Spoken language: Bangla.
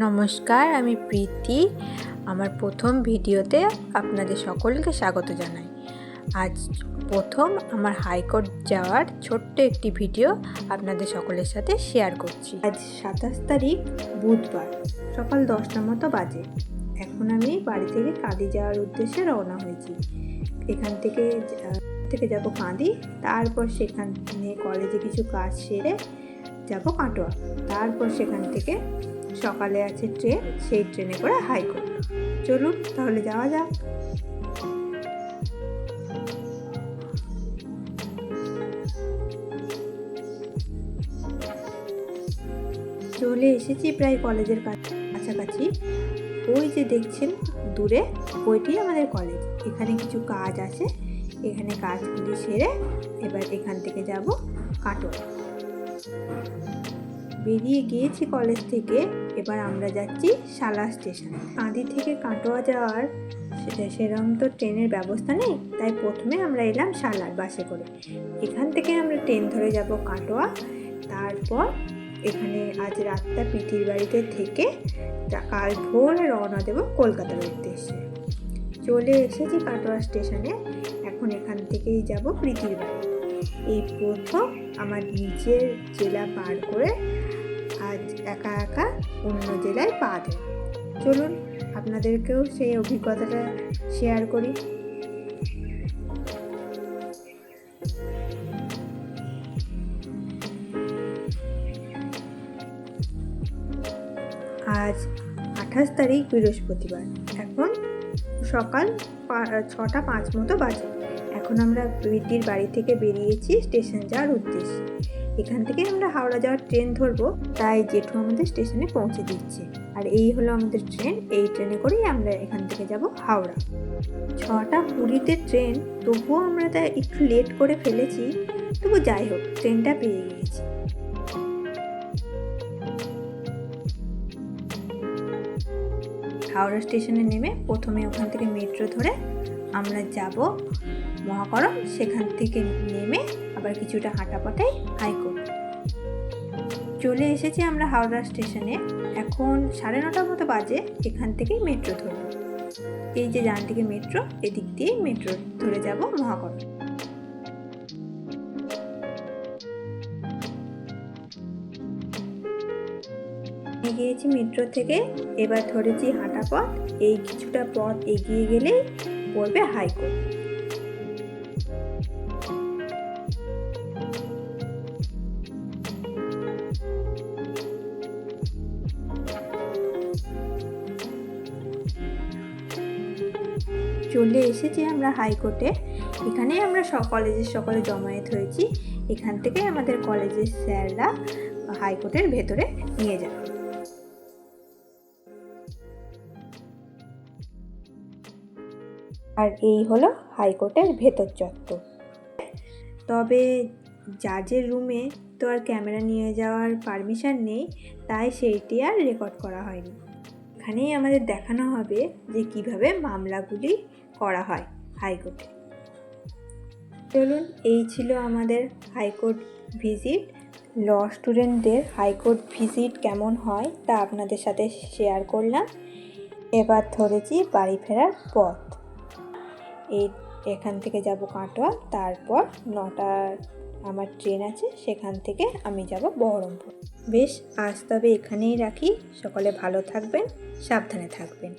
নমস্কার, আমি প্রীতি। আমার প্রথম ভিডিওতে আপনাদের সকলকে স্বাগত জানাই। আজ প্রথম আমার হাইকোর্ট যাওয়ার ছোট্ট একটি ভিডিও আপনাদের সকলের সাথে শেয়ার করছি। আজ 27 তারিখ বুধবার, সকাল 10টার মতো বাজে। এখন আমি বাড়ি থেকে কাঁদি যাওয়ার উদ্দেশ্যে রওনা হয়েছি। এখান থেকে যাব কাঁদি, তারপর সেখানে কলেজে কিছু কাজ সেরে যাব কাটোয়া। তারপর সেখান থেকে সকালে আছে ট্রেন, সেই ট্রেনে করে হাইকোর্ট। চলুন তাহলে যাওয়া যাক। চলে এসেছি প্রায় কলেজের কাছাকাছি। ওই যে দেখছেন দূরে, ওইটি আমাদের কলেজ। এখানে কিছু কাজ আছে, এখানে কাজগুলি সেরে এবার এখান থেকে যাব কাটোয়া। বেরিয়ে গিয়েছি কলেজ থেকে। এবার আমরা যাচ্ছি শালা স্টেশনে। কাঁদি থেকে কাটোয়া যাওয়ার সেরকম তো ট্রেনের ব্যবস্থা নেই, তাই প্রথমে আমরা এলাম শালার বাসে করে। এখান থেকে আমরা ট্রেন ধরে যাব কাটোয়া। তারপর এখানে আজ রাতটা পিঠির বাড়িতে থেকে কাল ভোরে রওনা দেব কলকাতার উদ্দেশ্যে। চলে এসেছি কাটোয়া স্টেশনে। এখন এখান থেকেই যাব প্রীতির বাড়ি। এই প্রথম আমার নিজের জেলা পার করে আজ একা একা অন্য জেলায় পা দেয়। চলুন আপনাদেরকেও সেই অভিজ্ঞতাটা শেয়ার করি। আজ 28 তারিখ বৃহস্পতিবার। এখন সকাল 6টা 5 মতো বাজে। এখন আমরা প্রীতির বাড়ি থেকে বেরিয়েছি স্টেশন যাওয়ার উদ্দেশ্যে। এখান থেকে আমরা হাওড়া যাওয়ার ট্রেন ধরবো, তাই জেঠু আমাদের স্টেশনে পৌঁছে দিচ্ছে। আর এই হলো আমাদের ট্রেন। এই ট্রেনে করেই আমরা এখান থেকে যাব হাওড়া। 6টা 20-তে ট্রেন, তবুও আমরা তাই একটু লেট করে ফেলেছি। তবু যাই হোক, ট্রেনটা পেয়ে গিয়েছি। হাওড়া স্টেশনে নেমে প্রথমে ওখান থেকে মেট্রো ধরে আমরা যাব মহাকরণ। সেখান থেকে নেমে আবার কিছুটা হাঁটা পথেই হাইকোর্ট। চলে এসেছি আমরা হাওড়া স্টেশনে। এখন 9:30 মতো বাজে। এখান থেকেই মেট্রো ধরব। এই যে ডান দিকে মেট্রো, এদিক দিয়ে মেট্রো ধরে যাব মহাকরণ। গিয়েছি মেট্রো থেকে, এবার ধরেছি হাঁটা পথ। এই কিছুটা পথ এগিয়ে গেলেই পড়বে হাইকোর্ট। চলে এসেছি আমরা হাইকোর্টে। এখানেই আমরা কলেজের সকলে জমায়েত হয়েছি। এখান থেকে আমাদের কলেজের স্যাররা হাইকোর্টের ভেতরে নিয়ে যাবে। আর এই হলো হাইকোর্টের ভেতর চত্বর। তবে জাজের রুমে তো আর ক্যামেরা নিয়ে যাওয়ার পারমিশন নেই, তাই সেইটি আর রেকর্ড করা হয়নি। এখানেই আমাদের দেখানো হবে যে কিভাবে মামলাগুলি করা হয় হাইকোর্টে। চলুন, এই ছিল আমাদের হাইকোর্ট ভিজিট। ল স্টুডেন্টদের হাইকোর্ট ভিজিট কেমন হয় তা আপনাদের সাথে শেয়ার করলাম। এবার ধরেছি বাড়ি ফেরার পথ। এখান থেকে যাব কাটোয়া। তারপর 9টার আমার ট্রেন আছে, সেখান থেকে আমি যাব বহরমপুর। বেশ, আজ তবে এখানেই রাখি। সকলে ভালো থাকবেন, সাবধানে থাকবেন।